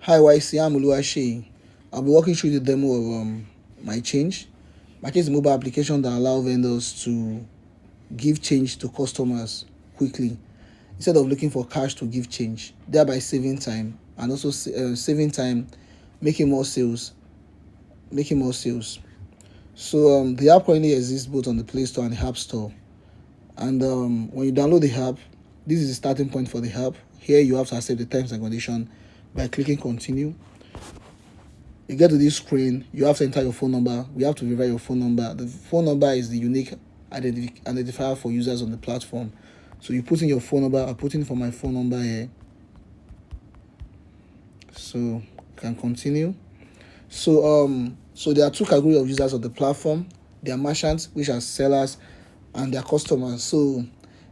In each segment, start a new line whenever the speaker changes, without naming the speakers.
Hi YC, I'm Oluwaseyi. I'll be walking through the demo of mychange. Mychange is a mobile application that allows vendors to give change to customers quickly instead of looking for cash to give change, thereby saving time and also saving time, making more sales, making more sales. So the app currently exists both on the Play Store and the App Store. And when you download the app, this is the starting point for the app. Here you have to accept the terms and conditions by clicking continue. You get to this screen, you have to enter your phone number. We have to verify your phone number. The phone number is the unique identifier for users on the platform. So you put in your phone number. I put in for my phone number here. So you can continue. So there are two categories of users on the platform. There are merchants, which are sellers, and their customers. So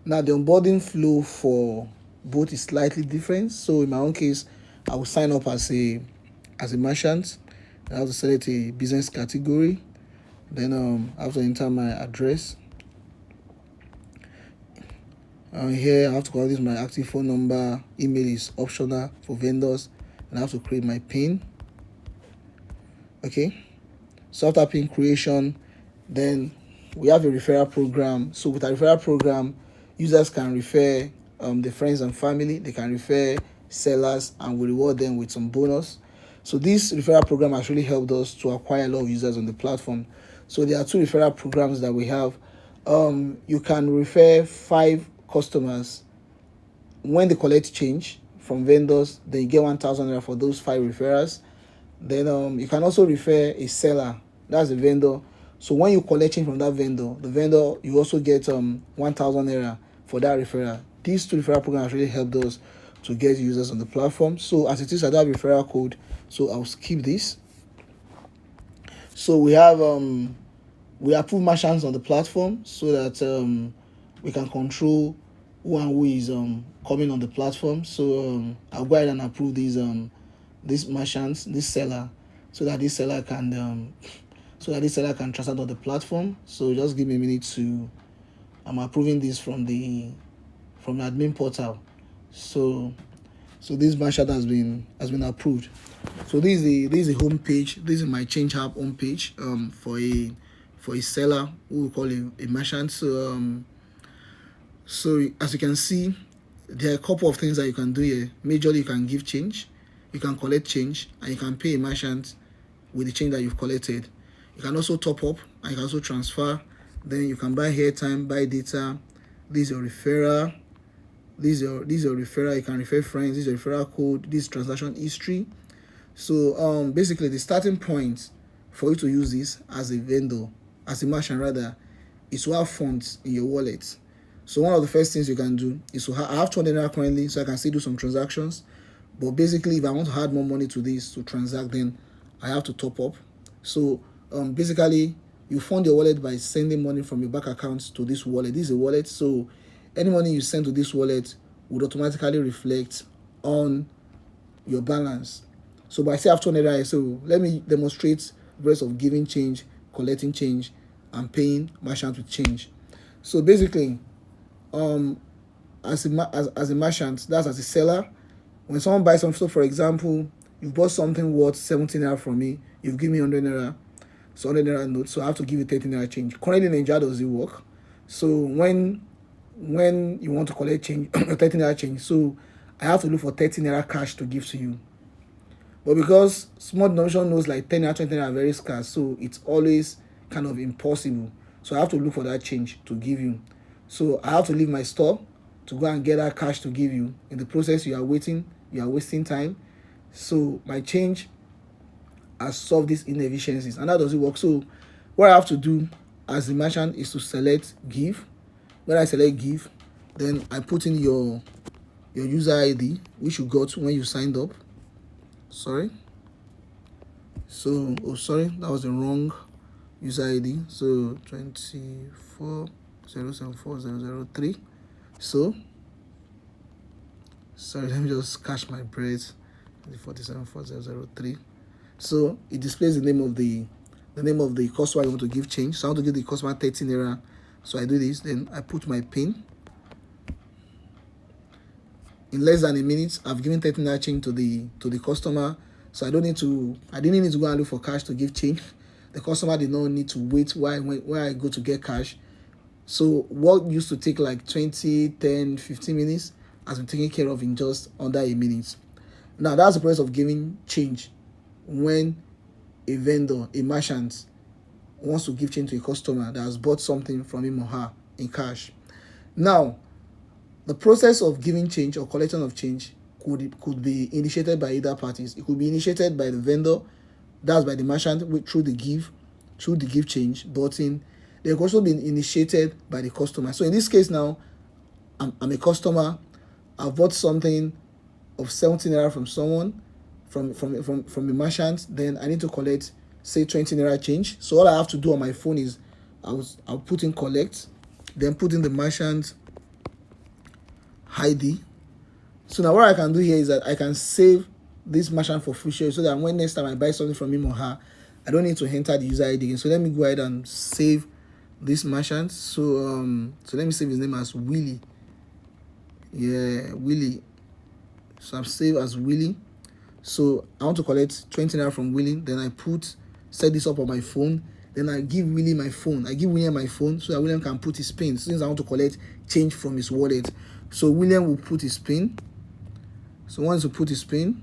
now the onboarding flow for both is slightly different. So in my own case, I will sign up as a merchant. I have to select a business category. Then I have to enter my address. Here I have to call this my active phone number. Email is optional for vendors, and I have to create my PIN. Okay. So after PIN creation, then we have a referral program. So with a referral program, users can refer their friends and family. They can refer sellers, and we reward them with some bonus. So this referral program has really helped us to acquire a lot of users on the platform. So there are two referral programs that we have. You can refer 5 customers. When they collect change from vendors, then you get 1,000 naira for those 5 referrals. Then you can also refer a seller, that's a vendor. So when you collect change from that vendor, the vendor, you also get 1,000 naira for that referral. These two referral programs really helped us to get users on the platform. So as it is, I don't have referral code, so I'll skip this. So we have we approve merchants on the platform so that we can control who and who is coming on the platform. So I'll go ahead and approve these merchants, this seller, so that this seller can transact on the platform. So just give me a minute to I'm approving this from the admin portal. So this merchant has been approved. So this is the home page. This is mychange app home page for a seller who we call a merchant. So as you can see, there are a couple of things that you can do here. Majorly, you can give change, you can collect change, and you can pay a merchant with the change that you've collected. You can also top up, and you can also transfer. Then you can buy airtime, buy data. This is your referral. This is your referral. You can refer friends. This is your referral code. This is transaction history. So basically, the starting point for you to use this as a vendor, as a merchant rather, is to have funds in your wallet. So one of the first things you can do is to I have 200 naira currently, so I can still do some transactions. But basically, if I want to add more money to this to transact, then I have to top up. So basically, you fund your wallet by sending money from your bank account to this wallet. This is a wallet, so any money you send to this wallet would automatically reflect on your balance. So by say I have 200 naira, so let me demonstrate the rest of giving change, collecting change, and paying merchant with change. So basically, as a merchant, that's as a seller, when someone buys something, so for example, you've bought something worth 17 naira from me, you've given me 100 naira, so 100 naira note, so I have to give you 30 naira change. Currently in Nigeria, does it work? So when you want to collect change, 30 naira change, so I have to look for 30 naira cash to give to you. But because small denomination knows like 10 naira, 20 naira are very scarce, so it's always kind of impossible. So I have to look for that change to give you. So I have to leave my store to go and get that cash to give you. In the process, you are wasting time. So mychange has solved these inefficiencies. And how does it work? So what I have to do as the merchant is to select give. When I select give, then I put in your user ID, which you got when you signed up. Sorry. So, that was the wrong user ID. So 240740003. So sorry, let me just catch my breath. 474003. So it displays the name of the customer I want to give change. So I want to give the customer 13 naira. So I do this, then I put my PIN. in less than a minute. I've given 30 naira change to the customer, so I didn't need to go and look for cash to give change. The customer did not need to wait while I go to get cash. So what used to take like 20, 10, 15 minutes has been taken care of in just under a minute. Now that's the process of giving change when a vendor, a merchant, wants to give change to a customer that has bought something from him or her in cash. Now, the process of giving change or collection of change could be initiated by either parties. It could be initiated by the vendor, that's by the merchant through the give change button. They could also be initiated by the customer. So in this case now, I'm a customer. I've bought something of 17 naira from someone, from the merchant. Then I need to collect, say, 20 naira change. So all I have to do on my phone is I'll put in collect, then put in the merchant ID. So now what I can do here is that I can save this merchant for future, so that when next time I buy something from him or her, I don't need to enter the user ID again. So let me go ahead and save this merchant. So let me save his name as Willie. Yeah, Willie. So I'm saved as Willie. So I want to collect 20 naira from Willie. Then I set this up on my phone. Then I give Willie my phone. I give William my phone so that William can put his PIN, since I want to collect change from his wallet. So William will put his PIN. So once you put his PIN,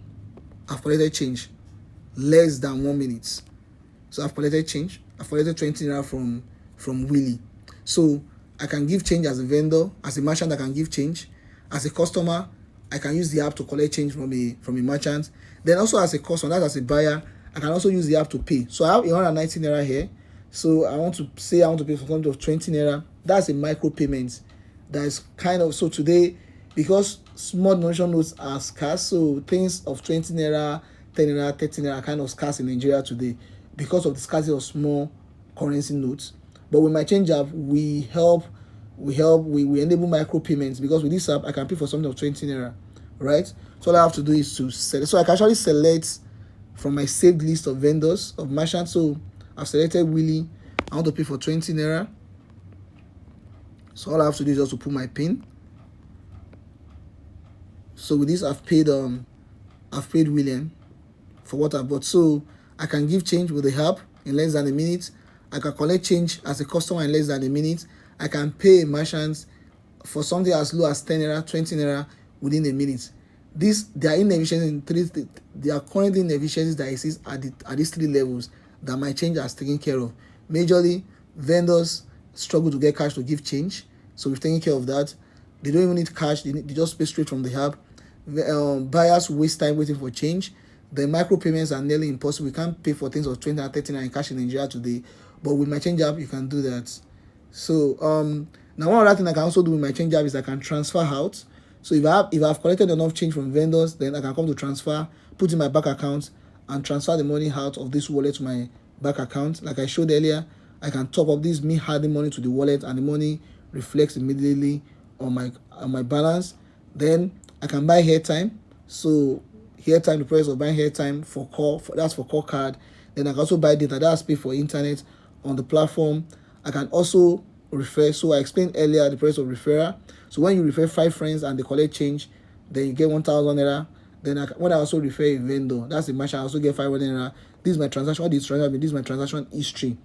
I've collected change less than 1 minute. So I've collected change. I've collected 20 naira from Willie. So I can give change as a vendor, as a merchant I can give change. As a customer, I can use the app to collect change from a merchant. Then also as a customer, that's as a buyer, I can also use the app to pay. So I have 190 naira here. So I want to pay for something of 20 naira. That's a micro payment. That is kind of, so today, because small donation notes are scarce, so things of 20 naira, 10 naira, 30 naira are kind of scarce in Nigeria today because of the scarcity of small currency notes. But with mychange app, we enable micro payments, because with this app I can pay for something of 20 naira, right? So all I have to do is to select. So I can actually select from my saved list of vendors, of merchants. So I've selected Willie. I want to pay for 20 naira. So all I have to do is just to put my PIN. So with this, I've paid William for what I bought. So I can give change with the app in less than a minute. I can collect change as a customer in less than a minute. I can pay merchants for something as low as 10 naira, 20 naira within a minute. There are inefficiencies there are currently inefficiencies that exist at these three levels that mychange has taken care of. Majorly, vendors struggle to get cash to give change, so we've taken care of that. They don't even need cash; they just pay straight from the app. Buyers waste time waiting for change. The micro payments are nearly impossible. We can't pay for things of 20 and 30 in cash in Nigeria today, but with mychange app you can do that. So now one other thing I can also do with mychange app is I can transfer out. So if I've collected enough change from vendors, then I can come to transfer, put in my bank account, and transfer the money out of this wallet to my bank account. Like I showed earlier, I can top up this, me adding money to the wallet, and the money reflects immediately on my balance. Then I can buy airtime. So airtime, the price of buying airtime for call, that's for call card. Then I can also buy data, that's pay for internet on the platform. I can also refer. So I explained earlier the price of referral. So when you refer 5 friends and they collect change, then you get 1,000 naira. Then when I also refer a vendor, that's the merchant, I also get 500 naira. This is my transaction. What this transaction? This is my transaction history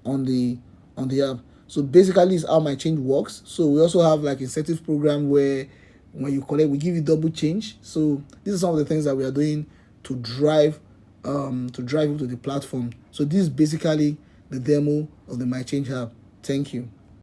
on the app. So basically, this is how mychange works. So we also have like incentive program where when you collect, we give you double change. So these are some of the things that we are doing to drive you to the platform. So this is basically the demo of the mychange app. Thank you.